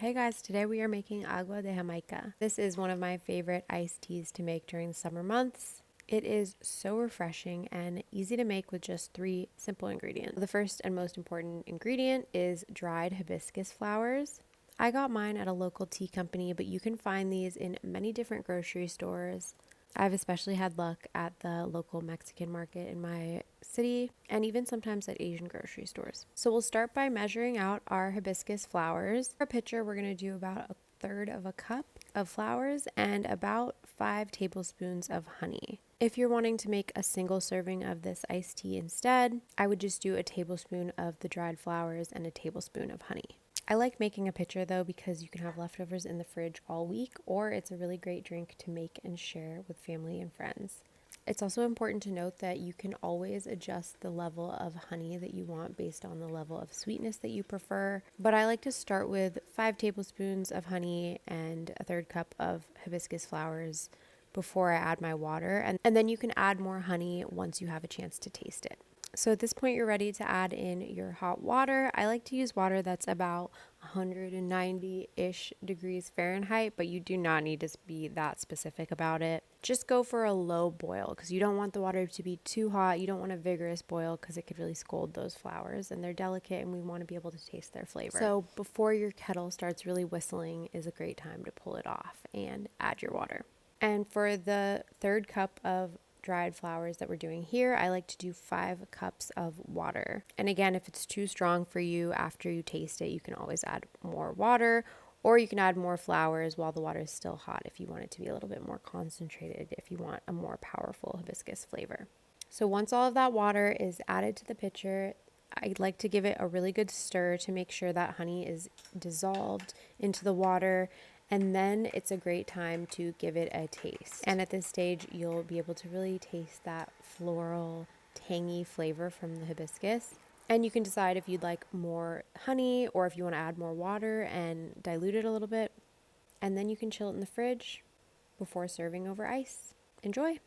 Hey guys, today we are making agua de Jamaica. This is one of my favorite iced teas to make during the summer months. It is so refreshing and easy to make with just 3 simple ingredients. The first and most important ingredient is dried hibiscus flowers. I got mine at a local tea company, but you can find these in many different grocery stores. I've especially had luck at the local Mexican market in my city and even sometimes at Asian grocery stores. So we'll start by measuring out our hibiscus flowers. For a pitcher, we're going to do about 1/3 of a cup of flowers and about 5 tablespoons of honey. If you're wanting to make a single serving of this iced tea instead, I would just do a tablespoon of the dried flowers and a tablespoon of honey. I like making a pitcher though because you can have leftovers in the fridge all week, or it's a really great drink to make and share with family and friends. It's also important to note that you can always adjust the level of honey that you want based on the level of sweetness that you prefer. But I like to start with 5 tablespoons of honey and a 1/3 cup of hibiscus flowers before I add my water. And then you can add more honey once you have a chance to taste it. So at this point, you're ready to add in your hot water. I like to use water that's about 190-ish degrees Fahrenheit, but you do not need to be that specific about it. Just go for a low boil because you don't want the water to be too hot. You don't want a vigorous boil because it could really scold those flowers, and they're delicate and we want to be able to taste their flavor. So before your kettle starts really whistling is a great time to pull it off and add your water. And for the 1/3 cup of dried flowers that we're doing here, I like to do 5 cups of water. And again, if it's too strong for you after you taste it, you can always add more water, or you can add more flowers while the water is still hot if you want it to be a little bit more concentrated, if you want a more powerful hibiscus flavor. So once all of that water is added to the pitcher, I'd like to give it a really good stir to make sure that honey is dissolved into the water. And then it's a great time to give it a taste. And at this stage, you'll be able to really taste that floral, tangy flavor from the hibiscus. And you can decide if you'd like more honey or if you want to add more water and dilute it a little bit. And then you can chill it in the fridge before serving over ice. Enjoy!